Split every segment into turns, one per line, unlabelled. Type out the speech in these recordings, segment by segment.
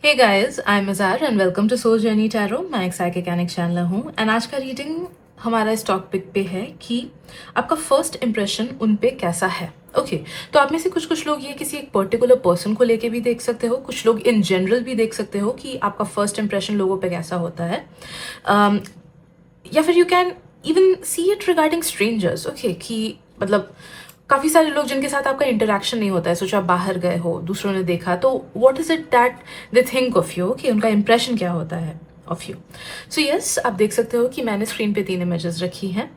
Hey guys, I am Azhar and welcome to soul journey tarot. मैं एक psychic एनिक चैनलर हूँ and आज का रीडिंग हमारा इस टॉपिक पे है कि आपका फर्स्ट इम्प्रेशन उन पे कैसा है। ओके तो आप में से कुछ लोग ये किसी एक पर्टिकुलर पर्सन को लेके भी देख सकते हो, कुछ लोग इन जनरल भी देख सकते हो कि आपका फर्स्ट इम्प्रेशन लोगों पे कैसा होता है। या फिर you can even see it regarding strangers. Okay कि मतलब काफ़ी सारे लोग जिनके साथ आपका इंटरेक्शन नहीं होता है, सोचो आप बाहर गए हो, दूसरों ने देखा, तो what is it that they think of you, कि उनका इंप्रेशन क्या होता है ऑफ यू। सो यस, आप देख सकते हो कि मैंने स्क्रीन पे 3 इमेजेस रखी हैं।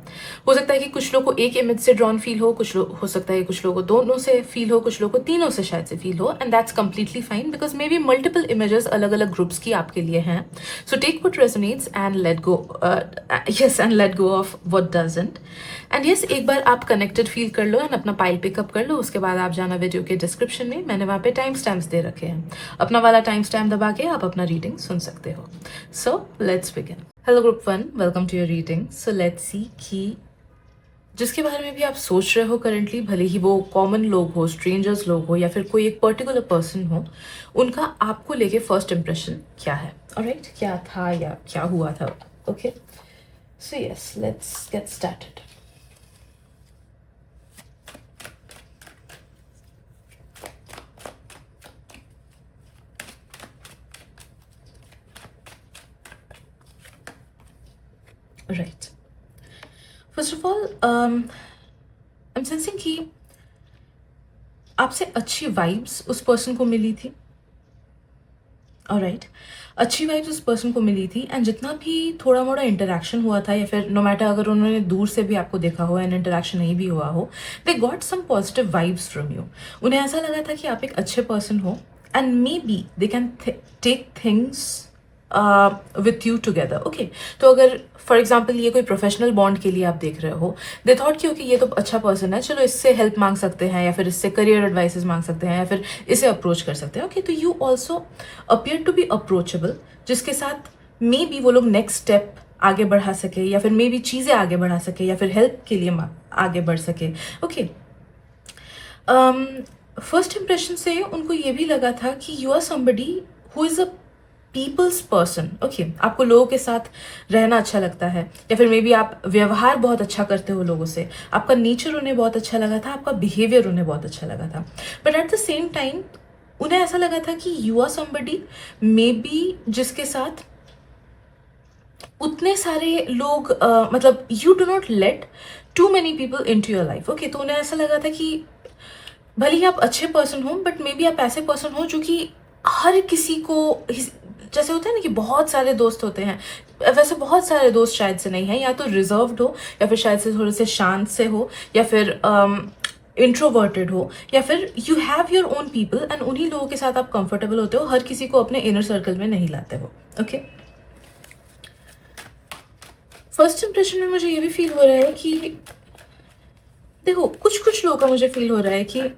हो सकता है कि कुछ लोग को एक इमेज से ड्रॉन फील हो, कुछ लोग हो सकता है कुछ लोगों को दोनों से फील हो, कुछ लोगों को तीनों से शायद से फील हो, and that's completely fine because maybe multiple images अलग अलग ग्रुप्स की आपके लिए हैं। So take what resonates and let go, yes, and let go of what doesn't. And yes, एक बार आप कनेक्टेड फील कर लो एंड अपना पाइल पिकअप कर लो, उसके बाद आप जाना वीडियो के डिस्क्रिप्शन में, मैंने वहाँ पे टाइम स्टैम्प्स दे रखे हैं, अपना वाला टाइम स्टैम्प दबा के आप अपना रीडिंग सुन सकते हो। So let's begin. Hello group 1, welcome to your reading. So let's see कि जिसके बारे में भी आप सोच रहे हो करंटली, भले ही वो कॉमन लोग हो, स्ट्रेंजर्स लोग हो, या फिर कोई एक पर्टिकुलर पर्सन हो, उनका आपको लेके फर्स्ट इम्प्रेशन क्या है। ऑलराइट, क्या था या क्या हुआ था। Okay so yes, let's get started. Right, first of all I am sensing कि आपसे अच्छी वाइब्स उस पर्सन को मिली थी। ऑलराइट, अच्छी वाइब्स उस पर्सन को मिली थी एंड जितना भी थोड़ा मोड़ा इंटरेक्शन हुआ था, या फिर नो मैटर अगर उन्होंने दूर से भी आपको देखा हो एंड इंटरेक्शन नहीं भी हुआ हो, they got some positive vibes from you. उन्हें ऐसा लगा था कि आप एक अच्छे पर्सन हो and maybe they can take things with you together. Okay, तो अगर फॉर एग्जाम्पल ये कोई प्रोफेशनल बॉन्ड के लिए आप देख रहे हो, दे थॉट कि ओके ये तो अच्छा पर्सन है, चलो इससे हेल्प मांग सकते हैं, या फिर इससे करियर एडवाइसेस मांग सकते हैं, या फिर इसे अप्रोच कर सकते हैं। ओके, तो you also appear to be approachable, जिसके साथ मे बी वो लोग नेक्स्ट स्टेप आगे बढ़ा सके, या फिर मे बी चीज़ें आगे बढ़ा सके, या फिर हेल्प के लिए आगे बढ़ सके। ओके, फर्स्ट इम्प्रेशन से उनको ये भी लगा था कि you are somebody who is a people's person. Okay, आपको लोगों के साथ रहना अच्छा लगता है, या फिर मे बी आप व्यवहार बहुत अच्छा करते हो लोगों से, आपका नेचर उन्हें बहुत अच्छा लगा था, आपका बिहेवियर उन्हें बहुत अच्छा लगा था। But at the same time उन्हें ऐसा लगा था कि you are somebody maybe जिसके साथ उतने सारे लोग मतलब you do not let too many people into your life. Okay, तो उन्हें ऐसा लगा था कि भले ही आप अच्छे पर्सन हो, बट मे बी आप ऐसे पर्सन हो जो कि हर किसी को, जैसे होता है ना कि बहुत सारे दोस्त होते हैं, वैसे बहुत सारे दोस्त शायद से नहीं है, या तो रिजर्व्ड हो, या फिर शायद से थोड़े से शांत से हो, या फिर इंट्रोवर्टेड हो, या फिर you have your own people and उन्हीं लोगों के साथ आप कंफर्टेबल होते हो, हर किसी को अपने इनर सर्कल में नहीं लाते हो। ओके, फर्स्ट इंप्रेशन में मुझे ये भी फील हो रहा है कि देखो, कुछ लोगों का मुझे फील हो रहा है कि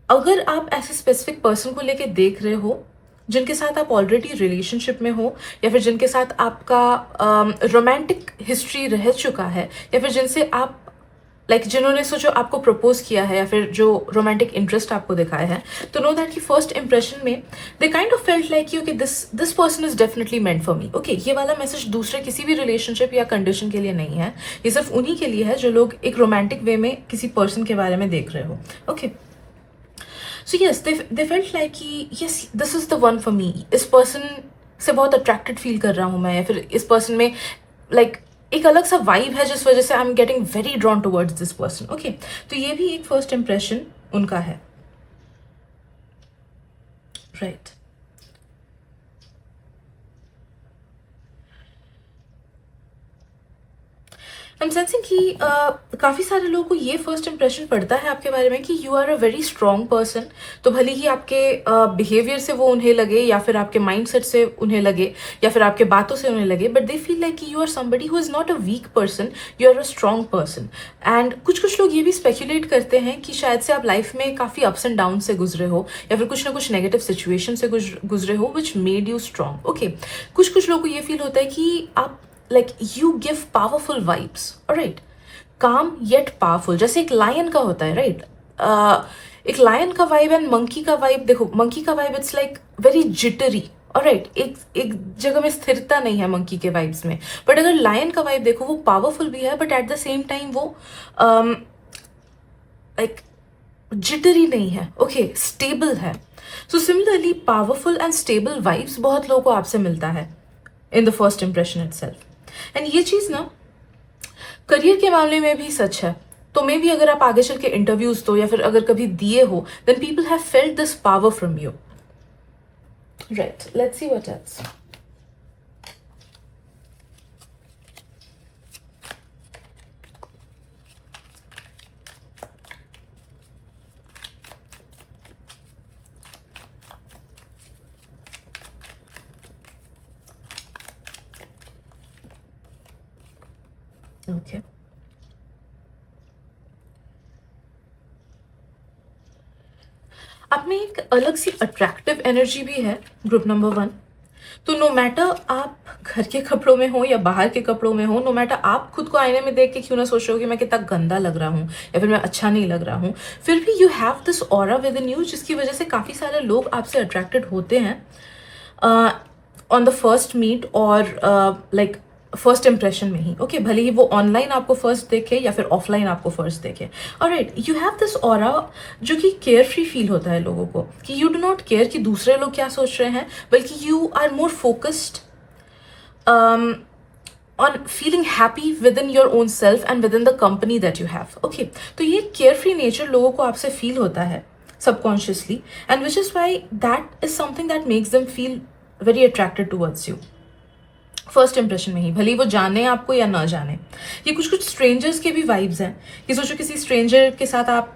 अगर आप ऐसे स्पेसिफिक पर्सन को लेके देख रहे हो जिनके साथ आप ऑलरेडी रिलेशनशिप में हो, या फिर जिनके साथ आपका रोमांटिक हिस्ट्री रह चुका है, या फिर जिनसे आप जिन्होंने सोचो आपको प्रपोज किया है, या फिर जो रोमांटिक इंटरेस्ट आपको दिखाया है, तो नो दैट कि फर्स्ट इंप्रेशन में they kind of felt like you कि this person is definitely meant for me. Okay, ये वाला मैसेज दूसरे किसी भी रिलेशनशिप या कंडीशन के लिए नहीं है, ये सिर्फ उन्हीं के लिए है जो लोग एक रोमांटिक वे में किसी पर्सन के बारे में देख रहे हो। Okay, so yes, they felt like कि yes this is the one for me, इस पर्सन से बहुत अट्रैक्टेड फील कर रहा हूँ मैं, या फिर इस पर्सन में एक अलग सा वाइब है जिस वजह से आई am getting very drawn towards this person. Okay, तो ये भी एक फर्स्ट इंप्रेशन उनका है। राइट, आई एम सेंसिंग कि काफ़ी सारे लोगों को ये फर्स्ट इंप्रेशन पड़ता है आपके बारे में कि you are a very strong person. तो भले ही आपके बिहेवियर से वो उन्हें लगे, या फिर आपके माइंडसेट से उन्हें लगे, या फिर आपके बातों से उन्हें लगे, बट दे फील लाइक कि you are somebody who is not a weak person, you are a strong person. And कुछ लोग ये भी स्पेक्यूलेट करते हैं कि शायद से आप लाइफ में काफ़ी अप्स एंड डाउन से गुजरे हो, या फिर कुछ ना कुछ नेगेटिव सिचुएशन से गुजरे हो which made you strong. Okay, कुछ लोग को ये फील होता है कि आप you give powerful vibes, alright, calm yet powerful, जैसे एक लायन का होता है, राइट। एक लायन का वाइब एंड मंकी का वाइब देखो, मंकी का vibe it's like very jittery, alright, एक जगह में स्थिरता नहीं है मंकी के वाइब्स में। बट अगर लायन का वाइब देखो, वो पावरफुल भी है but at the same time वो लाइक जिटरी नहीं है, ओके, स्टेबल है। So similarly powerful and stable vibes बहुत लोगों को आपसे मिलता है इन the first impression itself. And ये चीज ना करियर के मामले में भी सच है। तो मे भी अगर आप आगे चल के इंटरव्यूज दो या फिर अगर कभी दिए हो, then people have felt this power from you, right. Let's see what else. Okay, आप में एक अलग सी अट्रैक्टिव एनर्जी भी है, ग्रुप नंबर 1। तो नो मैटर आप घर के कपड़ों में हो या बाहर के कपड़ों में हो, नो मैटर आप खुद को आईने में देख के क्यों ना सोच रहे हो कि मैं कितना गंदा लग रहा हूँ या फिर मैं अच्छा नहीं लग रहा हूँ, फिर भी you have this aura with in you, जिसकी वजह से काफ़ी सारे लोग आपसे अट्रैक्टेड होते हैं ऑन द फर्स्ट मीट और लाइक फर्स्ट इंप्रेशन में ही, ओके, भले ही वो ऑनलाइन आपको फर्स्ट देखे या फिर ऑफलाइन आपको फर्स्ट देखे। Alright, you have this aura जो कि केयर फ्री फील होता है लोगों को, कि यू डू नॉट केयर कि दूसरे लोग क्या सोच रहे हैं, बल्कि you are more focused on feeling happy within your own self and within the company that you have, okay। तो ये carefree nature लोगों को आपसे feel होता है subconsciously, and which is why that is something that makes them feel very attracted towards you first impression में ही, भले ही वो जाने आपको या ना जाने। ये कुछ कुछ स्ट्रेंजर्स के भी वाइब्स हैं कि सोचो किसी स्ट्रेंजर के साथ आप,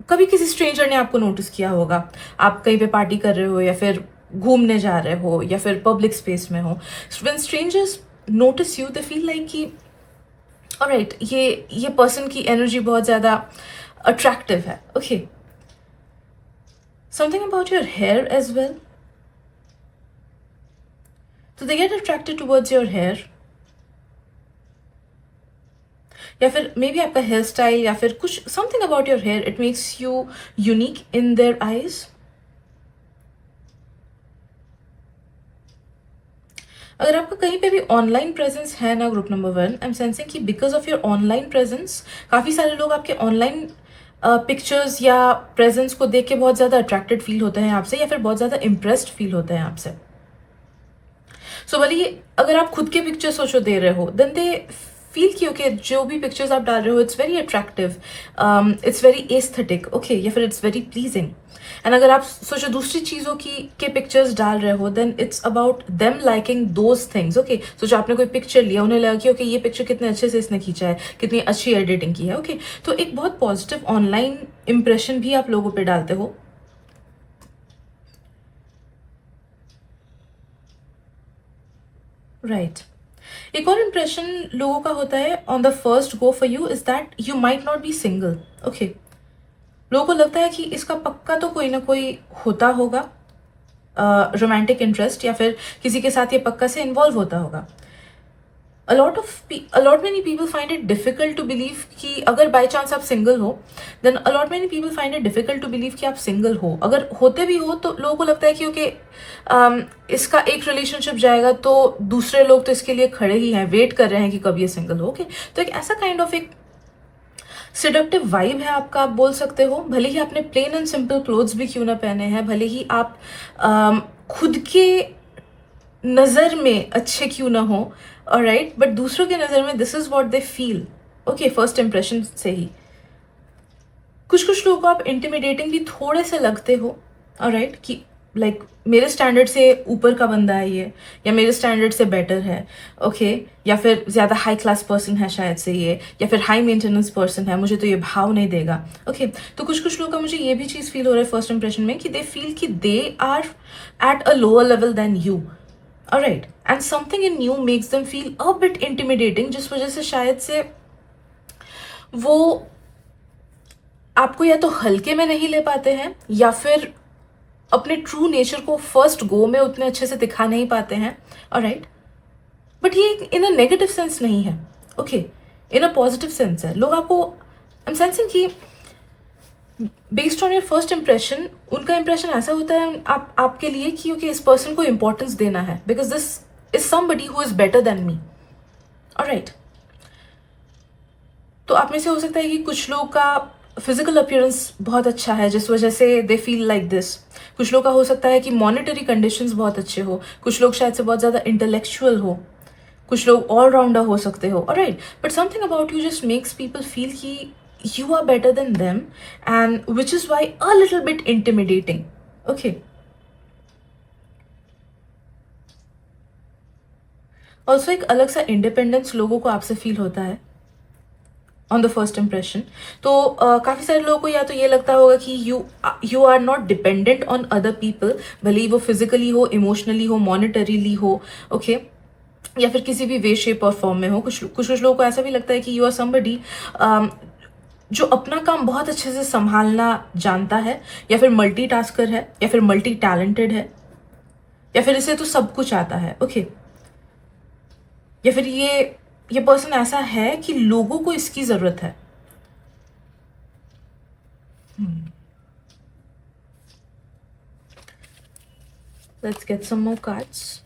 कभी किसी स्ट्रेंजर ने आपको नोटिस किया होगा, आप कहीं पे पार्टी कर रहे हो या फिर घूमने जा रहे हो या फिर पब्लिक स्पेस में हो, when strangers notice you they feel like कि ऑलराइट, ये पर्सन की एनर्जी बहुत ज़्यादा अट्रैक्टिव है, okay. Something about your hair as well, तो they get attracted towards your hair, या फिर मे बी आपका हेयर स्टाइल या फिर कुछ something about your hair, it makes you unique in their eyes. अगर आपका कहीं पे भी ऑनलाइन प्रेजेंस है ना group number 1, I M sensing कि because of your online presence काफ़ी सारे लोग आपके ऑनलाइन पिक्चर्स या प्रेजेंस को देख के बहुत ज़्यादा अट्रैक्टेड फील होते हैं आपसे, या फिर बहुत ज़्यादा इम्प्रेस्ड फील होते हैं आपसे। सो भले अगर आप खुद के पिक्चर सोचो दे रहे हो, देन दे फील कि ओके जो भी पिक्चर्स आप डाल रहे हो it's very attractive, it's very aesthetic, okay, या फिर इट्स वेरी प्लीजिंग। एंड अगर आप सोचो दूसरी चीज़ों के पिक्चर्स डाल रहे हो, then it's about them liking those things, okay. सोचो आपने कोई पिक्चर लिया, उन्हें लगा कि ओके ये पिक्चर कितने अच्छे से इसने खींचा है, कितनी अच्छी एडिटिंग की है, ओके। तो एक बहुत पॉजिटिव ऑनलाइन इंप्रेशन भी आप लोगों पे डालते हो। राइट, एक और इंप्रेशन लोगों का होता है on the first go for you is that you might not be single, okay. लोगों को लगता है कि इसका पक्का तो कोई ना कोई होता होगा रोमांटिक इंटरेस्ट, या फिर किसी के साथ ये पक्का से इन्वॉल्व होता होगा। a lot many people find it difficult to believe कि अगर बाई चांस आप सिंगल हो, then a lot many people find it difficult to believe कि आप सिंगल हो। अगर होते भी हो तो लोगों को लगता है कि ओके इसका एक रिलेशनशिप जाएगा तो दूसरे लोग तो इसके लिए खड़े ही हैं, वेट कर रहे हैं कि कब ये सिंगल हो, ओके। तो एक ऐसा काइंड ऑफ एक सिडक्टिव वाइब है आपका, आप बोल सकते हो। भले ही आपने प्लेन एंड सिंपल क्लोथ्स भी क्यों ना पहने हैं, भले ही आप खुद के नज़र में अच्छे क्यों ना हो, ऑलराइट, बट दूसरों के नज़र में this is what they feel, okay, first impression से ही। कुछ कुछ लोगों को आप इंटिमिडेटिंग भी थोड़े से लगते हो, ऑलराइट, कि लाइक मेरे स्टैंडर्ड से ऊपर का बंदा है ये, या मेरे स्टैंडर्ड से बेटर है, ओके, या फिर ज़्यादा हाई क्लास पर्सन है शायद से ये, या फिर हाई मेंटेनेंस पर्सन है, मुझे तो ये भाव नहीं देगा, ओके। तो कुछ कुछ लोगों का मुझे ये भी चीज़ फील हो रहा है फर्स्ट इंप्रेशन में कि दे फील कि they are at a lower level than you, alright, and something in you makes them feel a bit intimidating, जिस वजह से शायद से वो आपको या तो हल्के में नहीं ले पाते हैं, या फिर अपने ट्रू नेचर को फर्स्ट गो में उतने अच्छे से दिखा नहीं पाते हैं, ऑलराइट। बट ये इन अ नेगेटिव सेंस नहीं है, okay, in a positive sense है। लोग आपको, आई एम सेंसिंग कि based on your first impression उनका इम्प्रेशन ऐसा होता है आपके लिए कि ओके इस पर्सन को इम्पोर्टेंस देना है because this is somebody who is better than me. Alright, तो आप में से हो सकता है कि कुछ लोगों का फिजिकल अपीयरेंस बहुत अच्छा है जिस वजह से दे फील लाइक दिस। कुछ लोगों का हो सकता है कि मॉनेटरी कंडीशंस बहुत अच्छे हो, कुछ लोग शायद से बहुत ज़्यादा इंटेलेक्चुअल हो, कुछ लोग ऑलराउंडर हो सकते हो। Alright, but something about you just makes people feel कि you are better than them, and which is why a little bit intimidating. Okay, also एक अलग सा इंडिपेंडेंस लोगों को आपसे फील होता है ऑन द फर्स्ट इम्प्रेशन। तो काफ़ी सारे लोगों को या तो ये लगता होगा कि you are not dependent on other people, भले ही वो फिजिकली हो, इमोशनली हो, मॉनिटरीली हो, ओके या फिर किसी भी वे शेप और फॉर्म में हो। कुछ लोगों को ऐसा भी लगता है कि यू आर समबडी जो अपना काम बहुत अच्छे से संभालना जानता है, या फिर मल्टीटास्कर है, या फिर मल्टी टैलेंटेड है, या फिर इसे तो सब कुछ आता है। ओके, या फिर ये पर्सन ऐसा है कि लोगों को इसकी जरूरत है। Let's get some more cards.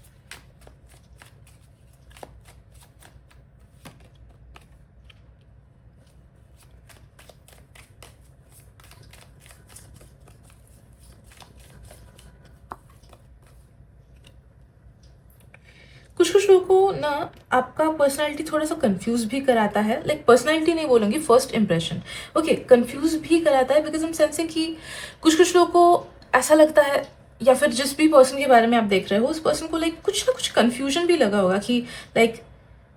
कुछ लोगों को ना आपका पर्सनालिटी थोड़ा सा कंफ्यूज भी कराता है। लाइक पर्सनालिटी नहीं बोलूँगी, फर्स्ट इंप्रेशन। ओके, कंफ्यूज भी कराता है बिकॉज हम सेंसिंग कि कुछ लोगों को ऐसा लगता है, या फिर जिस भी पर्सन के बारे में आप देख रहे हो उस पर्सन को लाइक कुछ ना कुछ कन्फ्यूजन भी लगा होगा कि लाइक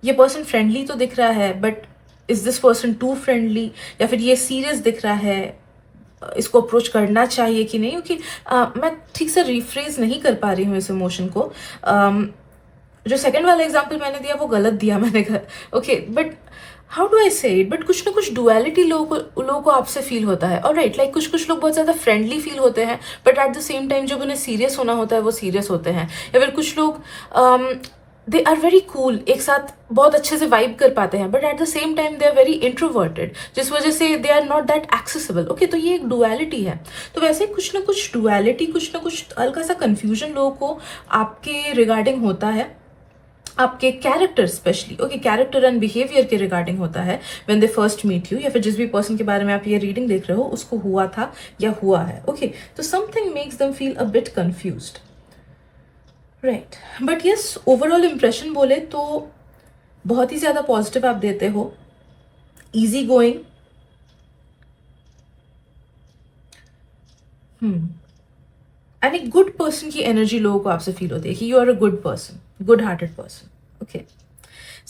ये पर्सन फ्रेंडली तो दिख रहा है but is this person too friendly, या फिर ये सीरियस दिख रहा है, इसको अप्रोच करना चाहिए कि नहीं। क्योंकि मैं ठीक से रिफ्रेज नहीं कर पा रही हूँ इस इमोशन को। जो सेकंड वाला एग्जांपल मैंने दिया वो गलत दिया मैंने। Okay, but how do I से इट, बट कुछ ना कुछ डुअलिटी लोगों को आपसे फील होता है। और राइट, लाइक कुछ लोग बहुत ज़्यादा फ्रेंडली फील होते हैं but at the same time जब उन्हें सीरियस होना होता है वो सीरियस होते हैं। या फिर कुछ लोग दे आर वेरी कूल, एक साथ बहुत अच्छे से वाइब कर पाते हैं but at the same time they are very introverted जिस वजह से they are not that accessible. Okay, तो ये एक डुअलिटी है। तो वैसे कुछ ना कुछ डुअलिटी, कुछ ना कुछ हल्का सा कन्फ्यूजन लोगों को आपके रिगार्डिंग होता है, आपके character specially. Okay, character and behaviour के रिगार्डिंग होता है when they first meet you, या फिर जिस भी पर्सन के बारे में आप ये रीडिंग देख रहे हो उसको हुआ था या हुआ है। ओके, तो something makes them feel a bit confused, right. But yes, overall impression बोले तो बहुत ही ज़्यादा पॉजिटिव आप देते हो, ईजी गोइंग, एंड एक गुड पर्सन की एनर्जी लोगों को आपसे फील होती है कि you are a good person, good hearted person. Okay,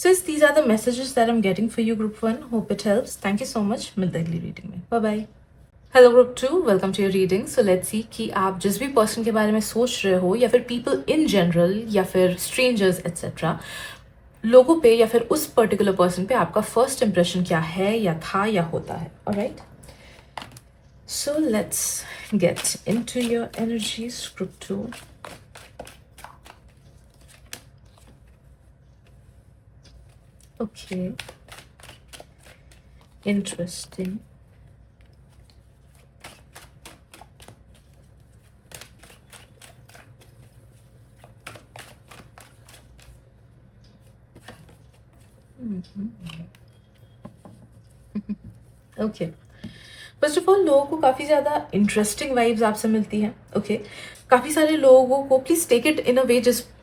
since these are the messages that I'm getting for you group 1, hope it helps. Thank you so much. मिलते हैं अगली रीडिंग में। Bye bye. Hello group 2, welcome to your reading. So let's see कि आप जिस भी person के बारे में सोच रहे हो, या फिर पीपल इन जनरल, या फिर स्ट्रेंजर्स एट्सेट्रा, लोगों पे या फिर उस पर्टिकुलर पर्सन पे आपका फर्स्ट इंप्रेशन क्या है, या था, या होता है। Alright, so let's get into your energies group 2। Okay, interesting. Okay, first of all लोगों को काफ़ी ज़्यादा इंटरेस्टिंग वाइब्स आपसे मिलती हैं। ओके, काफ़ी सारे लोगों को, प्लीज़ टेक इट इन अ वे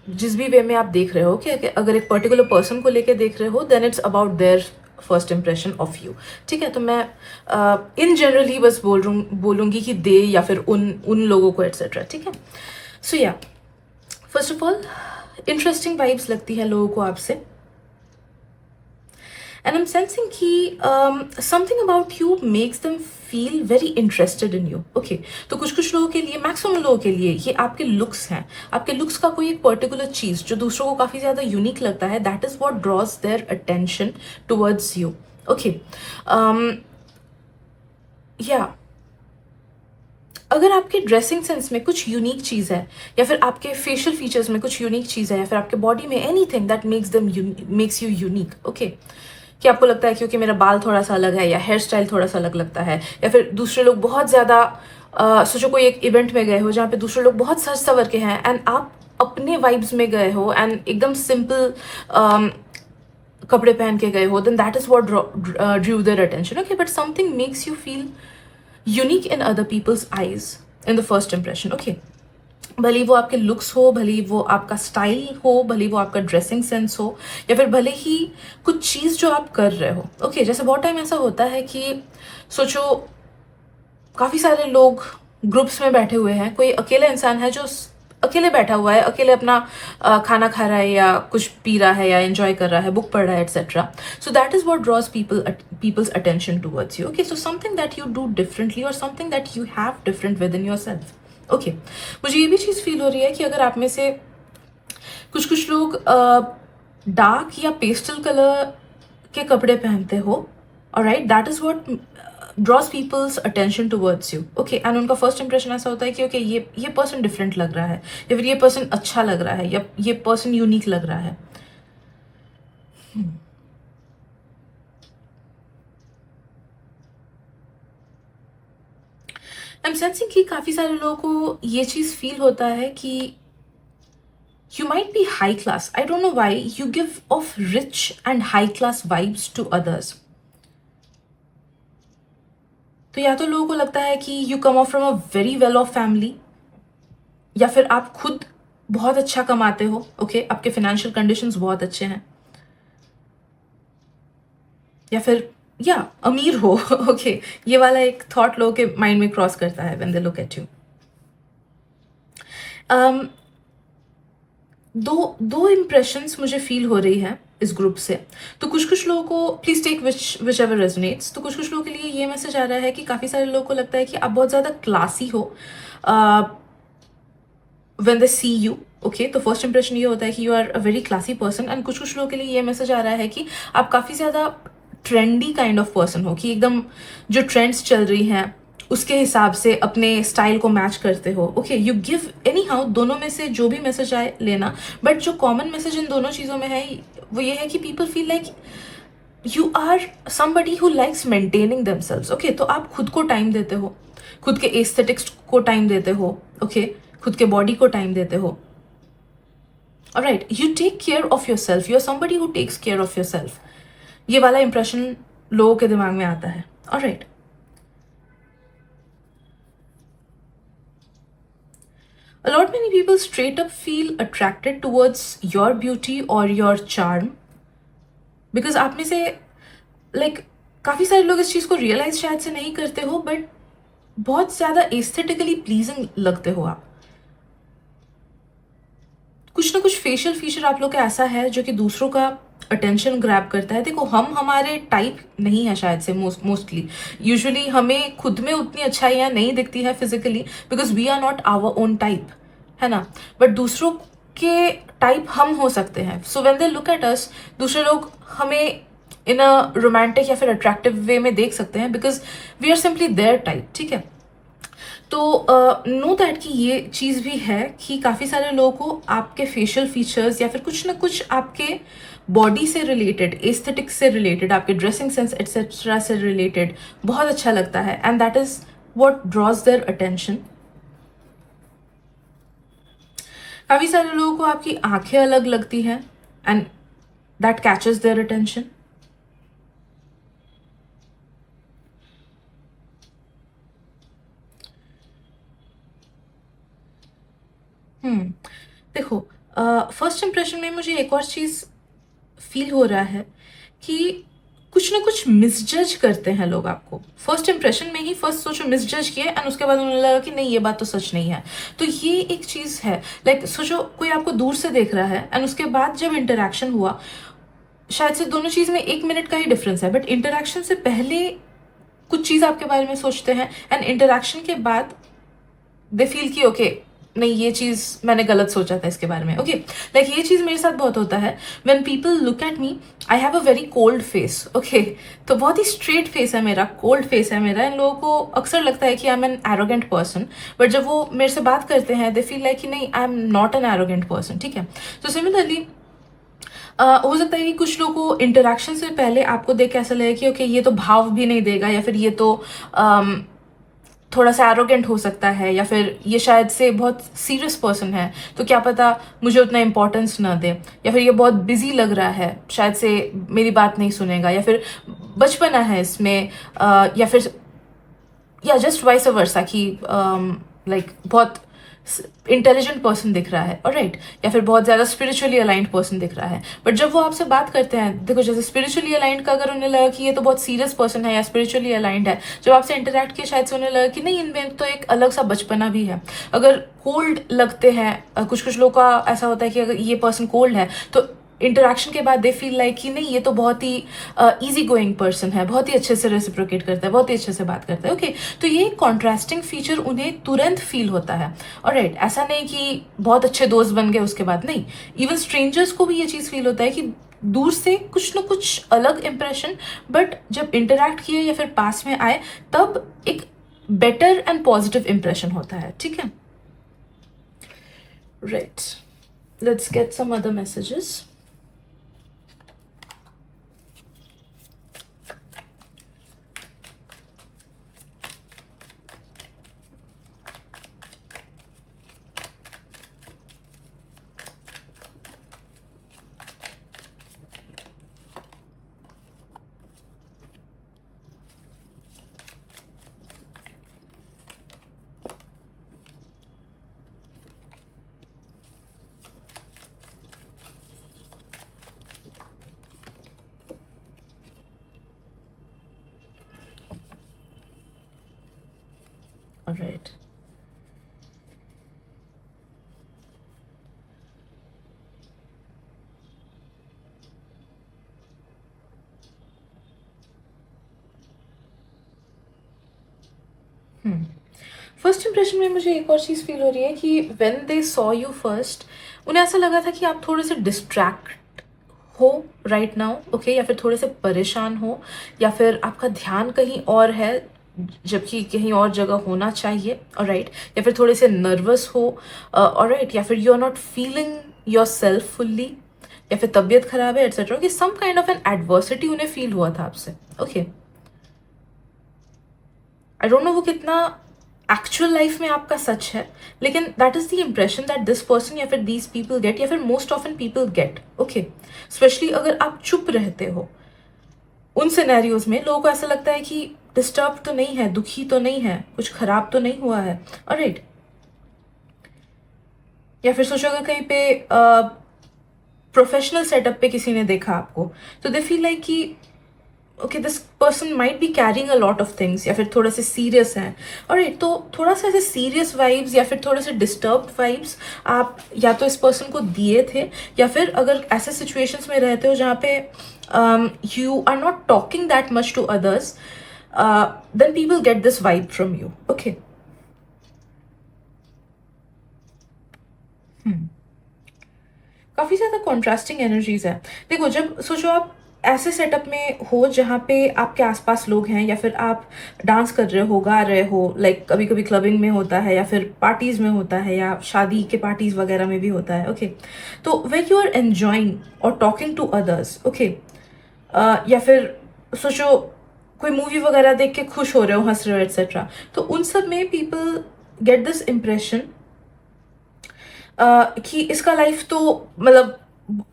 जिस भी वे में आप देख रहे हो कि अगर एक पर्टिकुलर पर्सन को लेके देख रहे हो then it's about their first impression of you. ठीक है, तो मैं इन जनरल ही बस बोलूँगी कि दे, या फिर उन लोगों को एट्सेट्रा। ठीक है, सो या first of all interesting vibes लगती है लोगों को आपसे, and I'm sensing कि something about you makes them feel very interested in you. Okay, तो कुछ लोगों के लिए, मैक्सिमम लोगों के लिए ये आपके लुक्स हैं। आपके लुक्स का कोई एक पर्टिकुलर चीज़ जो दूसरों को काफ़ी ज़्यादा यूनिक लगता है, that is what draws their attention towards you. Okay, या अगर आपके ड्रेसिंग सेंस में कुछ यूनिक चीज़ है, या फिर आपके फेशियल फीचर्स में कुछ यूनिक चीज़ है, या फिर आपके बॉडी में anything that makes you unique, okay, कि आपको लगता है क्योंकि मेरा बाल थोड़ा सा अलग है या हेयर स्टाइल थोड़ा सा अलग लगता है, या फिर दूसरे लोग बहुत ज़्यादा सोचो कोई एक इवेंट में गए हो जहाँ पे दूसरे लोग बहुत सज सवर के हैं एंड आप अपने वाइब्स में गए हो एंड एकदम सिंपल कपड़े पहन के गए हो, then that is what drew their attention. Okay, but something makes you feel unique in other people's eyes in the first impression. Okay, भले वो आपके लुक्स हो, भले वो आपका स्टाइल हो, भले वो आपका ड्रेसिंग सेंस हो, या फिर भले ही कुछ चीज़ जो आप कर रहे हो. ओके, जैसे बहुत टाइम ऐसा होता है कि सोचो काफ़ी सारे लोग ग्रुप्स में बैठे हुए हैं, कोई अकेला इंसान है जो अकेले बैठा हुआ है, अकेले अपना खाना खा रहा है या कुछ पी रहा है या एंजॉय कर रहा है, बुक पढ़ रहा है, etcetera. So that is what draws people's attention towards you. Okay, so something that you do differently or something that you have different within yourself. Okay, मुझे ये भी चीज़ फील हो रही है कि अगर आप में से कुछ लोग डार्क या पेस्टल कलर के कपड़े पहनते हो, alright, that is what draws people's attention towards you. Okay, and उनका फर्स्ट इंप्रेशन ऐसा होता है कि ओके ये पर्सन डिफरेंट लग रहा है, या फिर ये पर्सन अच्छा लग रहा है, या ये पर्सन यूनिक लग रहा है. आई एम सेंसिंग कि काफ़ी सारे लोगों को ये चीज़ फील होता है कि you might be high class. I don't know why you give off rich and high class vibes to others. तो या तो लोगों को लगता है कि you come off from a very well off family, या फिर आप खुद बहुत अच्छा कमाते हो. ओके, आपके फाइनेंशियल कंडीशंस बहुत अच्छे हैं, या फिर या अमीर हो. ओके, ये वाला एक थॉट लोगों के माइंड में क्रॉस करता है when they look at you. दो इम्प्रेशंस मुझे फील हो रही है इस ग्रुप से. तो कुछ लोगों को please take whichever resonates. तो कुछ लोगों के लिए ये मैसेज आ रहा है कि काफ़ी सारे लोगों को लगता है कि आप बहुत ज़्यादा क्लासी हो when they see you. Okay, तो फर्स्ट इंप्रेशन ये होता है कि you are a very classy person. And कुछ लोगों के लिए ये मैसेज आ रहा है कि आप काफ़ी ज़्यादा ट्रेंडी काइंड ऑफ पर्सन हो, कि एकदम जो ट्रेंड्स चल रही हैं उसके हिसाब से अपने स्टाइल को मैच करते हो. Okay, you give any how, दोनों में से जो भी मैसेज आए लेना, बट जो कॉमन मैसेज इन दोनों चीज़ों में है वो ये है कि people feel like you are somebody who likes maintaining themselves. Okay, तो आप खुद को टाइम देते हो, खुद के एस्थेटिक्स को टाइम देते हो. ओके, खुद के बॉडी को टाइम देते हो. Alright, you take care of yourself, you are somebody who takes care of yourself. ये वाला इंप्रेशन लोगों के दिमाग में आता है. Alright, a lot many people straight up feel attracted towards your beauty or your charm because आप में से like काफ़ी सारे लोग इस चीज़ को रियलाइज शायद से नहीं करते हो, बट बहुत ज़्यादा एस्थेटिकली प्लीजिंग लगते हो आप. कुछ ना कुछ फेशियल फीचर आप लोग का ऐसा है जो कि दूसरों का अटेंशन ग्रैब करता है. देखो, हम हमारे टाइप नहीं है शायद से मोस्टली. यूजुअली हमें खुद में उतनी अच्छाइयाँ नहीं दिखती है physically because we are not our own type, है ना. बट दूसरों के टाइप हम हो सकते हैं. So when they look at us, दूसरे लोग हमें इन अ रोमांटिक या फिर अट्रैक्टिव वे में देख सकते हैं because we are simply their type. ठीक है, तो नो दैट कि ये चीज़ भी है कि काफ़ी सारे लोगों को आपके फेशियल फीचर्स या फिर कुछ ना कुछ आपके बॉडी से रिलेटेड, एस्थेटिक्स से रिलेटेड, आपके ड्रेसिंग सेंस एटसेट्रा से रिलेटेड बहुत अच्छा लगता है. And that is what draws their attention. काफ़ी सारे लोगों को आपकी आंखें अलग लगती हैं and that catches their attention. देखो, फर्स्ट इंप्रेशन में मुझे एक और चीज़ फील हो रहा है कि कुछ ना कुछ मिसजज करते हैं लोग आपको. फर्स्ट इंप्रेशन में ही फर्स्ट सोचो मिसजज किया एंड उसके बाद उन्हें लगा कि नहीं ये बात तो सच नहीं है. तो ये एक चीज़ है. लाइक सोचो कोई आपको दूर से देख रहा है एंड उसके बाद जब इंटरेक्शन हुआ, शायद से दोनों चीज़ में 1 मिनट का ही डिफरेंस है, बट इंटरेक्शन से पहले कुछ चीज़ आपके बारे में सोचते हैं एंड इंटरेक्शन के बाद दे फील कि ओके नहीं ये चीज़ मैंने गलत सोचा था इसके बारे में. ओके, लाइक ये चीज़ मेरे साथ बहुत होता है. When people look at me, I have a very cold face. Okay, तो बहुत ही स्ट्रेट फेस है मेरा, कोल्ड फेस है मेरा. इन लोगों को अक्सर लगता है कि I am an arrogant person, but जब वो मेरे से बात करते हैं दे फील लाइक कि नहीं, I am not an arrogant person. ठीक है, तो सिमिलरली हो सकता है कि कुछ लोगों को इंटरेक्शन से पहले आपको देख के ऐसा लगे कि ओके ये तो भाव भी नहीं देगा, या फिर ये तो थोड़ा सा एरोगेंट हो सकता है, या फिर ये शायद से बहुत सीरियस पर्सन है तो क्या पता मुझे उतना इम्पोर्टेंस ना दे, या फिर ये बहुत बिजी लग रहा है शायद से मेरी बात नहीं सुनेगा, या फिर बचपना है इसमें, या फिर या जस्ट वाइस वर्सा कि लाइक बहुत इंटेलिजेंट पर्सन दिख रहा है, राइट, या फिर बहुत ज़्यादा स्पिरिचुअली अलाइंड पर्सन दिख रहा है। बट जब वो आपसे बात करते हैं, देखो जैसे स्पिरिचुअली अलाइंड का अगर उन्हें लगा कि ये तो बहुत सीरियस पर्सन है या स्पिरिचुअली अलाइंड है, जब आपसे इंटरेक्ट किया शायद से उन्हें लगा कि नहीं इनमें तो एक अलग सा बचपना भी है। अगर कोल्ड लगते हैं, कुछ कुछ लोग का ऐसा होता है कि अगर ये पर्सन कोल्ड है तो इंटरेक्शन के बाद दे फील लाइक कि नहीं ये तो बहुत ही इजी गोइंग पर्सन है, बहुत ही अच्छे से रेसिप्रोकेट करता है, बहुत ही अच्छे से बात करता है। ओके, तो ये कॉन्ट्रास्टिंग फीचर उन्हें तुरंत फील होता है। ऑलराइट, ऐसा नहीं कि बहुत अच्छे दोस्त बन गए उसके बाद, नहीं, इवन स्ट्रेंजर्स को भी ये चीज़ फील होता है कि दूर से कुछ ना कुछ अलग इंप्रेशन, बट जब इंटरेक्ट किए या फिर पास में आए तब एक बेटर एंड पॉजिटिव इंप्रेशन होता है। ठीक है, right, let's get some other messages. All right. First impression में मुझे एक और चीज़ फील हो रही है कि when they saw you first, उन्हें ऐसा लगा था कि आप थोड़े से डिस्ट्रैक्ट हो राइट नाउ, ओके, या फिर थोड़े से परेशान हो, या फिर आपका ध्यान कहीं और है जबकि कहीं और जगह होना चाहिए, राइट, या फिर थोड़े से नर्वस हो, राइट, या फिर you are not feeling yourself fully, या फिर तबीयत खराब है एटसेट्रा, कि some kind of an adversity उन्हें फील हुआ था आपसे। ओके, आई डोंट नो वो कितना एक्चुअल लाइफ में आपका सच है, लेकिन that is the impression that this person या फिर दीज पीपल गेट, या फिर most often people get. Okay, specially अगर आप चुप रहते हो उन सिनेरियोज में, लोगों को ऐसा लगता है कि डिस्टर्ब तो नहीं है, दुखी तो नहीं है, कुछ खराब तो नहीं हुआ है, ऑलराइट। या फिर सोचो अगर कहीं पे प्रोफेशनल सेटअप पे किसी ने देखा आपको तो दे फील लाइक कि okay this person might be carrying a lot of things, या फिर थोड़ा से सीरियस हैं, और तो थोड़ा सा ऐसे सीरियस वाइब्स या फिर थोड़े से डिस्टर्ब्ड वाइब्स आप या तो इस पर्सन को दिए थे, या फिर अगर ऐसे सिचुएशंस में रहते हो जहाँ पे you are not talking that much to others, then people get this vibe from you. Okay, काफ़ी ज़्यादा कॉन्ट्रास्टिंग एनर्जीज है। देखो जब सोचो आप ऐसे सेटअप में हो जहाँ पे आपके आसपास लोग हैं, या फिर आप डांस कर रहे हो, गा रहे हो, लाइक कभी कभी क्लबिंग में होता है, या फिर पार्टीज में होता है, या शादी के पार्टीज वगैरह में भी होता है। ओके, तो वेन यू आर एन्जॉइंग और टॉकिंग टू अदर्स, ओके, या फिर सोचो कोई मूवी वगैरह देख के खुश हो रहे हो, हंस रहे हो एट्सेट्रा, तो उन सब में पीपल गेट दिस इम्प्रेशन कि इसका लाइफ तो मतलब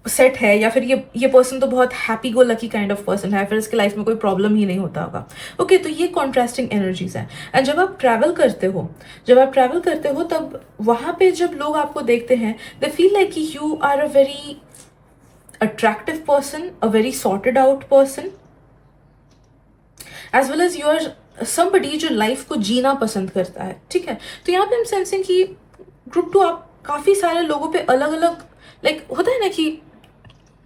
सेट है, या फिर ये पर्सन तो बहुत happy go lucky kind of person है, फिर इसके लाइफ में कोई प्रॉब्लम ही नहीं होता होगा। ओके, तो ये कॉन्ट्रास्टिंग एनर्जीज है। एंड जब आप ट्रैवल करते हो तब वहाँ पे जब लोग आपको देखते हैं दे फील लाइक कि you are a very attractive person, a very sorted out person, as well as you are somebody जो लाइफ को जीना पसंद करता है। ठीक है, तो यहाँ पे हम सेंसिंग कि ग्रुप टू आप काफ़ी सारे लोगों पे अलग अलग, लाइक होता है ना कि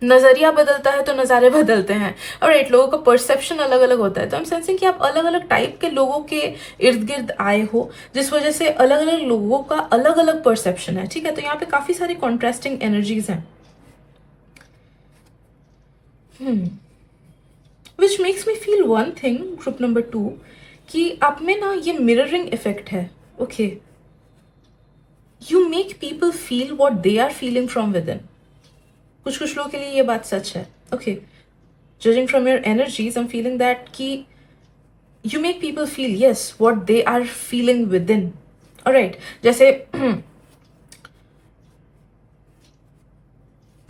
नज़रिया बदलता है तो नज़ारे बदलते हैं, और लोगों का परसेप्शन अलग अलग होता है। तो हम सेंसिंग कि आप अलग अलग टाइप के लोगों के इर्द गिर्द आए हो, जिस वजह से अलग अलग लोगों का अलग अलग परसेप्शन है। ठीक है, तो यहाँ पे काफ़ी सारी कॉन्ट्रास्टिंग एनर्जीज हैं, which makes me feel one thing, group number 2, कि आप में ना ये मिररिंग इफेक्ट है। Okay, you make people feel what they are feeling from within. कुछ कुछ लोगों के लिए ये बात सच है. Okay, judging from your energies, I'm feeling that ki you make people feel yes what they are feeling within. Alright, जैसे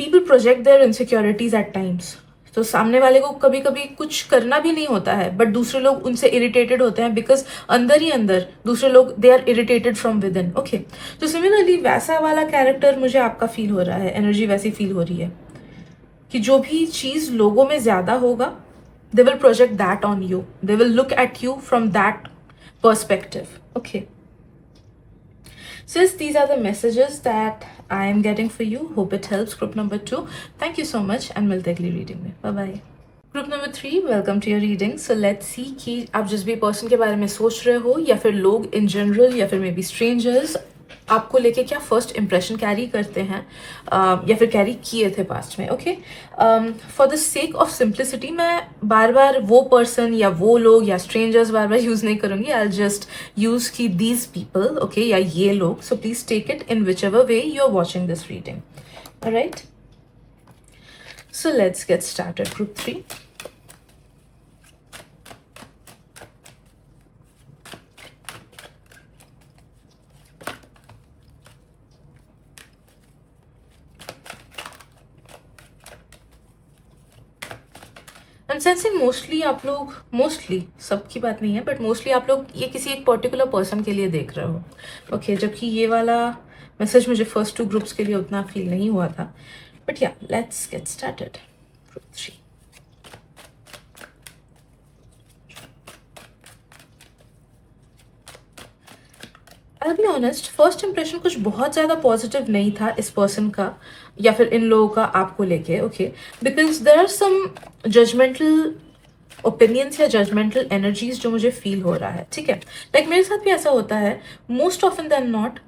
people project their insecurities at times. तो सामने वाले को कभी कभी कुछ करना भी नहीं होता है, बट दूसरे लोग उनसे इरिटेटेड होते हैं बिकॉज अंदर ही अंदर दूसरे लोग they are irritated from within. Okay, तो सिमिलरली वैसा वाला कैरेक्टर मुझे आपका फील हो रहा है, एनर्जी वैसी फील हो रही है कि जो भी चीज लोगों में ज्यादा होगा, they will project that on you. They will look at you from that perspective. Okay. Since these are the messages that I am getting for you, hope it helps. Group number 2, thank you so much and मिलते अगली reading में. Bye bye. Group number 3, welcome to your reading. So let's see कि आप जिस भी person के बारे में सोच रहे हो, या फिर लोग इन जनरल, या फिर मे बी स्ट्रेंजर्स, आपको लेके क्या फर्स्ट इंप्रेशन कैरी करते हैं, या फिर कैरी किए थे पास्ट में. Okay, for the sake of simplicity मैं बार बार वो पर्सन या वो लोग या स्ट्रेंजर्स बार बार यूज नहीं करूंगी. आई जस्ट यूज की दीज पीपल, ओके, या ये लोग. So please take it in whichever way you are watching this reading. Alright, so let's get started. Group 3. Sensing mostly आप लोग, मोस्टली सबकी बात नहीं है, बट मोस्टली आप लोग ये किसी एक पर्टिकुलर पर्सन के लिए देख रहे हो. ओके, जबकि ये वाला मैसेज मुझे फर्स्ट 2 ग्रुप्स के लिए उतना फील नहीं हुआ था. बट या, let's get started. Group 3. I'll be honest, first impression कुछ बहुत ज़्यादा पॉजिटिव नहीं था इस पर्सन का या फिर इन लोगों का आपको लेके. Okay, because there are some judgmental opinions या जजमेंटल एनर्जीज जो मुझे फील हो रहा है. ठीक है, लाइक मेरे साथ भी ऐसा होता है most often than not.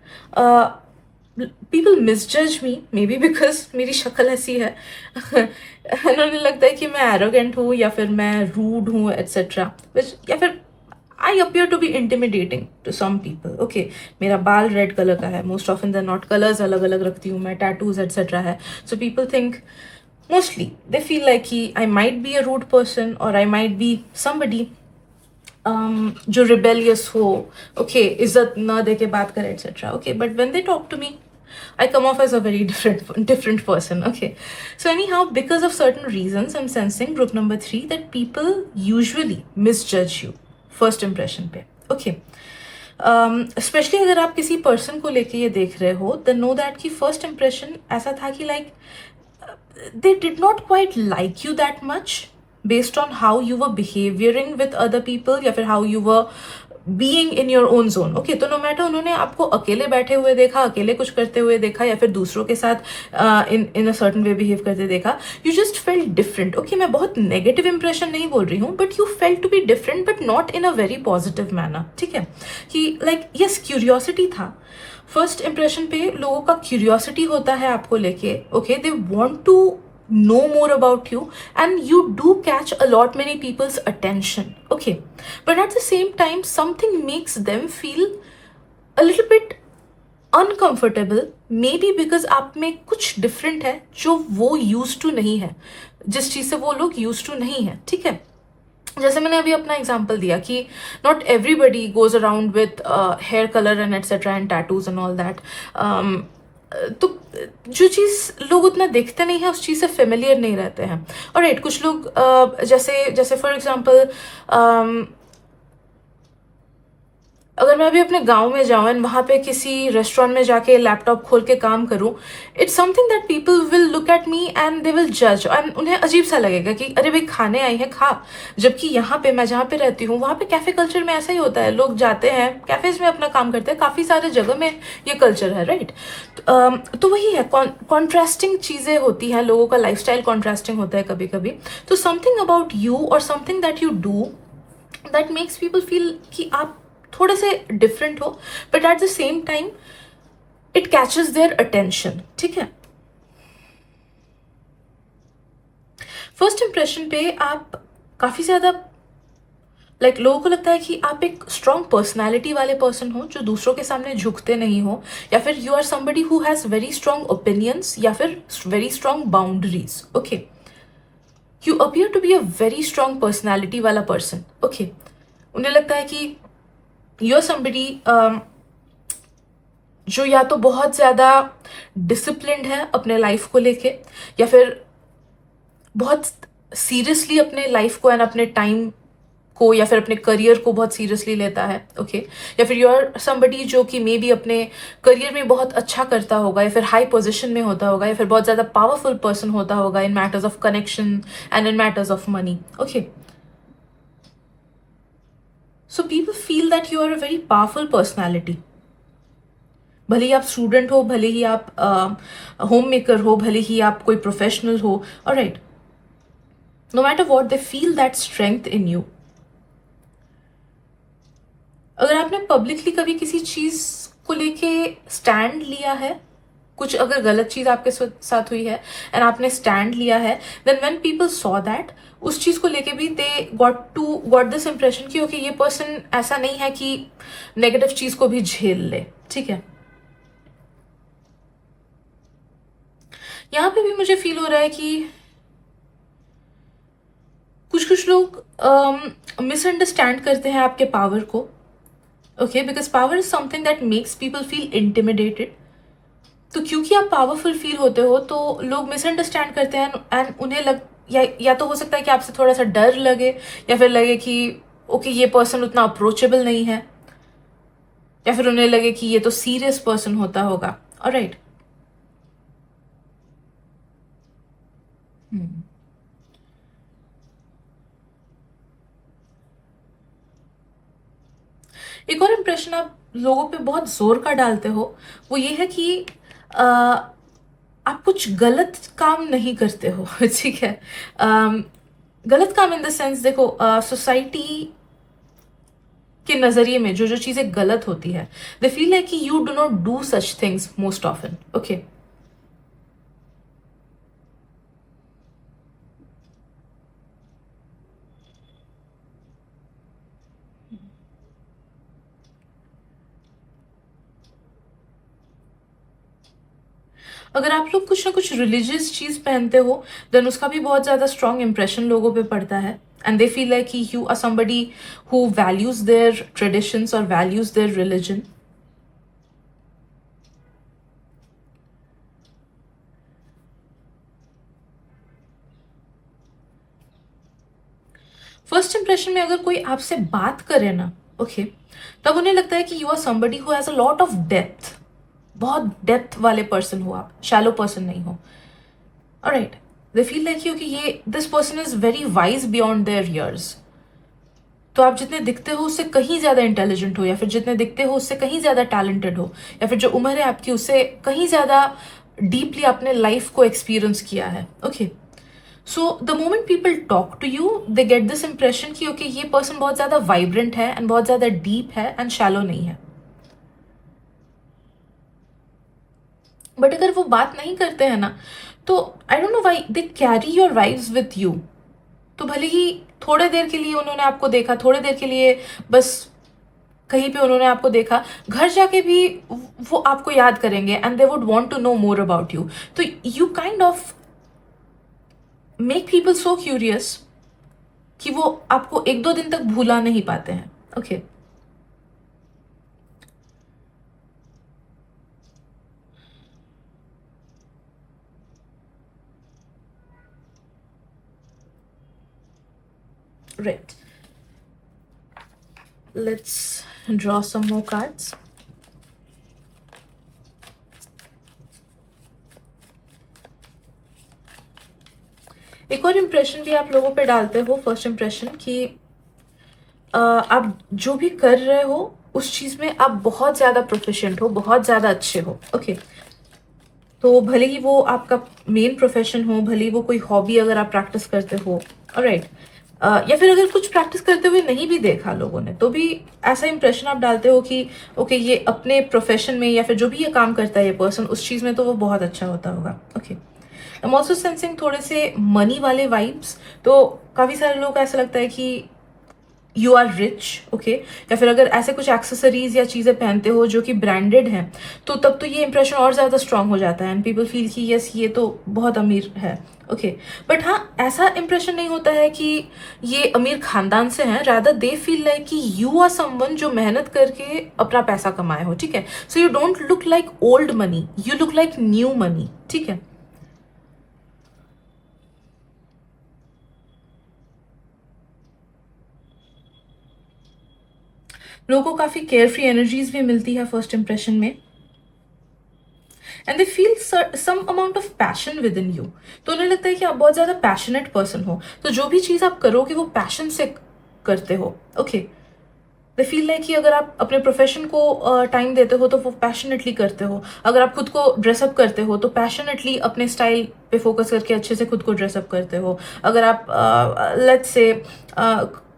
People misjudge me, maybe because मेरी शक्ल ऐसी है. उन्हें लगता है कि मैं एरोगेंट हूँ या फिर मैं रूड हूँ एट्सेट्रा, या फिर I appear to be intimidating to some people. Okay, मेरा बाल रेड कलर का है, most often than not colours अलग अलग रखती हूँ मैं, tattoos etc है. So people think, mostly they feel like कि I might be a rude person or I might be somebody जो rebellious हो, okay, इज्जत ना दे के बात करे etc. Okay, but when they talk to me, I come off as a very different person. Okay, so anyhow, because of certain reasons, I'm sensing group number 3 that people usually misjudge you first impression पे. Okay, specially अगर आप किसी person को लेके ये देख रहे हो, देन नो दैट कि फर्स्ट इंप्रेशन ऐसा था कि like they did not quite like you that much based on how you were behaviouring with other people या फिर how you were being in your own zone. Okay, तो no matter उन्होंने आपको अकेले बैठे हुए देखा, अकेले कुछ करते हुए देखा, या फिर दूसरों के साथ इन अ सर्टन वे बिहेव करते देखा, you just felt different. Okay, मैं बहुत नेगेटिव इंप्रेशन नहीं बोल रही हूँ, but you felt to be different, but not in a very positive manner. ठीक है, कि लाइक यस, क्यूरियोसिटी था. फर्स्ट इंप्रेशन पे लोगों का क्यूरियोसिटी होता है आपको लेके. Okay, they want to know more about you and you do catch a lot many people's attention. Okay, but at the same time something makes them feel a little bit uncomfortable, maybe because आप में कुछ different है जो वो used to नहीं है, जिस चीज से वो लोग used to नहीं है. ठीक है, जैसे मैंने अभी अपना एग्जाम्पल दिया कि not everybody goes around with hair colour and etcetera and tattoos and all that. तो जो चीज़ लोग उतना देखते नहीं है उस चीज़ से फेमिलियर नहीं रहते हैं. और राइट, कुछ लोग जैसे फॉर एग्जांपल अगर मैं अभी अपने गांव में जाऊँ एंड वहाँ पे किसी रेस्टोरेंट में जाके लैपटॉप खोल के काम करूँ, it's something that people will look at me and they will जज, एंड उन्हें अजीब सा लगेगा कि अरे भाई खाने आई है खा. जबकि यहाँ पे मैं जहाँ पे रहती हूँ वहाँ पे कैफे कल्चर में ऐसा ही होता है, लोग जाते हैं कैफेज में अपना काम करते हैं, काफ़ी सारे जगह में ये कल्चर है. राइट, तो वही है, कॉन्ट्रास्टिंग चीज़ें होती हैं, लोगों का लाइफस्टाइल कॉन्ट्रास्टिंग होता है कभी कभी. तो समथिंग अबाउट यू और something that you do that makes people feel कि आप थोड़े से डिफरेंट हो, but at the same time it catches their attention. ठीक है, फर्स्ट इंप्रेशन पे आप काफी ज्यादा लोगों को लगता है कि आप एक स्ट्रॉन्ग पर्सनैलिटी वाले पर्सन हो जो दूसरों के सामने झुकते नहीं हो, या फिर you are somebody who has very strong opinions या फिर very strong boundaries. Okay, you appear to be a very strong personality वाला पर्सन। ओके, उन्हें लगता है कि यू आर समबडी जो या तो बहुत ज़्यादा डिसिप्लिन्ड है अपने लाइफ को लेके, या फिर बहुत सीरियसली अपने लाइफ को एंड अपने टाइम को या फिर अपने करियर को बहुत सीरियसली लेता है। ओके, या फिर यू आर समबडी जो कि मे बी अपने करियर में बहुत अच्छा करता होगा, या फिर हाई पोजीशन में होता होगा, या फिर बहुत ज़्यादा पावरफुल पर्सन होता होगा in matters of connection and in matters of money. Okay, so people feel that you are a very powerful personality. भले ही आप स्टूडेंट हो, भले ही आप होम मेकर हो, भले ही आप कोई प्रोफेशनल हो, alright, no matter what, they feel that strength in you. अगर आपने पब्लिकली कभी किसी चीज को लेके स्टैंड लिया है, कुछ अगर गलत चीज आपके साथ हुई है एंड आपने स्टैंड लिया है, then when people saw that, उस चीज को लेके भी दे गॉट दिस इंप्रेशन कि ओके, ये पर्सन ऐसा नहीं है कि नेगेटिव चीज को भी झेल ले। ठीक है, यहां पे भी मुझे फील हो रहा है कि कुछ लोग मिसअंडरस्टैंड करते हैं आपके पावर को। Okay, because power is something that makes people feel intimidated. तो क्योंकि आप पावरफुल फील होते हो तो लोग मिसअंडरस्टैंड करते हैं एंड उन्हें या तो हो सकता है कि आपसे थोड़ा सा डर लगे, या फिर लगे कि ओके, ये पर्सन उतना अप्रोचेबल नहीं है, या फिर उन्हें लगे कि ये तो सीरियस पर्सन होता होगा। ऑलराइट, एक और इम्प्रेशन आप लोगों पे बहुत जोर का डालते हो, वो ये है कि आ, आप कुछ गलत काम नहीं करते हो। ठीक है, गलत काम इन द सेंस, देखो, सोसाइटी के नजरिए में जो जो चीजें गलत होती है, दे फील लाइक कि you do not do such things most often. Okay, अगर आप लोग कुछ ना कुछ रिलीजियस चीज पहनते हो, देन उसका भी बहुत ज्यादा स्ट्रॉन्ग इंप्रेशन लोगों पे पड़ता है, and they feel like you are somebody who values their traditions और values their religion. First impression में अगर कोई आपसे बात करे ना, ओके, तब उन्हें लगता है कि you are somebody who has a lot of depth. बहुत डेप्थ वाले पर्सन हो आप, शैलो पर्सन नहीं हो। Alright, they feel like you कि ये this person is very wise beyond their years. तो आप जितने दिखते हो उससे कहीं ज्यादा इंटेलिजेंट हो, या फिर जितने दिखते हो उससे कहीं ज्यादा टैलेंटेड हो, या फिर जो उम्र है आपकी उससे कहीं ज्यादा डीपली अपने लाइफ को एक्सपीरियंस किया है। Okay, so the moment people talk to you, they get this impression कि ओके, ये पर्सन बहुत ज्यादा वाइब्रेंट है एंड बहुत ज्यादा डीप है एंड शैलो नहीं है। बट अगर वो बात नहीं करते हैं ना, तो I don't know why they carry your vibes with you. तो भले ही थोड़े देर के लिए उन्होंने आपको देखा, थोड़े देर के लिए बस कहीं पे उन्होंने आपको देखा, घर जाके भी वो आपको याद करेंगे and they would want to know more about you. तो you kind of make people so curious कि वो आपको एक दो दिन तक भूला नहीं पाते हैं। Okay, right, let's draw some more cards. एक और इम्प्रेशन भी आप लोगों पे डालते हो, फर्स्ट इम्प्रेशन, कि आप जो भी कर रहे हो उस चीज में आप बहुत ज्यादा प्रोफिशिएंट हो, बहुत ज्यादा अच्छे हो। ओके, तो भले ही वो आपका मेन प्रोफेशन हो, भले ही वो कोई हॉबी अगर आप प्रैक्टिस करते हो, ऑलराइट, या फिर अगर कुछ प्रैक्टिस करते हुए नहीं भी देखा लोगों ने, तो भी ऐसा इंप्रेशन आप डालते हो कि ओके, ये अपने प्रोफेशन में या फिर जो भी ये काम करता है ये पर्सन, उस चीज में तो वो बहुत अच्छा होता होगा। Okay, I am also sensing थोड़े से मनी वाले वाइब्स। तो काफी सारे लोग को ऐसा लगता है कि यू आर रिच, ओके, या फिर अगर ऐसे कुछ एक्सेसरीज या चीज़ें पहनते हो जो कि ब्रांडेड हैं, तो तब तो ये इंप्रेशन और ज़्यादा स्ट्रांग हो जाता है एंड पीपल फील कि यस ये तो बहुत अमीर है, ओके। बट हाँ, ऐसा इंप्रेशन नहीं होता है कि ये अमीर खानदान से हैं, रादर दे फील लाइक कि यू आर समवन जो मेहनत करके अपना पैसा कमाए हो, ठीक है। So you don't look like old money, you look like new money, ठीक है। लोगों को काफ़ी केयर फ्री एनर्जीज भी मिलती है फर्स्ट इंप्रेशन में, and they feel some amount of passion within you. तो उन्हें लगता है कि आप बहुत ज़्यादा पैशनेट पर्सन हो, तो जो भी चीज़ आप करोगे वो पैशन से करते हो, ओके। दे फील लाइक कि अगर आप अपने प्रोफेशन को टाइम देते हो तो वो पैशनेटली करते हो, अगर आप खुद को ड्रेसअप करते हो तो पैशनेटली अपने स्टाइल पे फोकस करके अच्छे से खुद को ड्रेसअप करते हो, अगर आप लेट्स से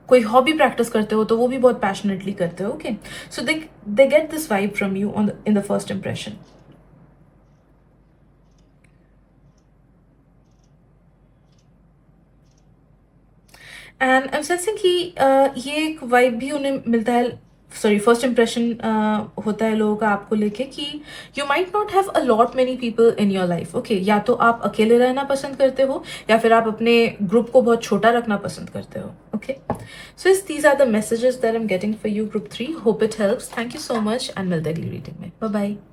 कोई हॉबी प्रैक्टिस करते हो तो वो भी बहुत पैशनेटली करते हो, okay. So they get this vibe from you on in the first impression. And I am sensing कि ये एक वाइब भी उन्हें मिलता है, सॉरी फर्स्ट इंप्रेशन होता है लोगों का आपको लेके कि you might not have a lot many people in your life, okay. या तो आप अकेले रहना पसंद करते हो या फिर आप अपने ग्रुप को बहुत छोटा रखना पसंद करते हो, okay. So these are the messages that I am getting for you group 3। Hope it helps. Thank you so much and मिलते हैं अगली रीडिंग में। Bye bye.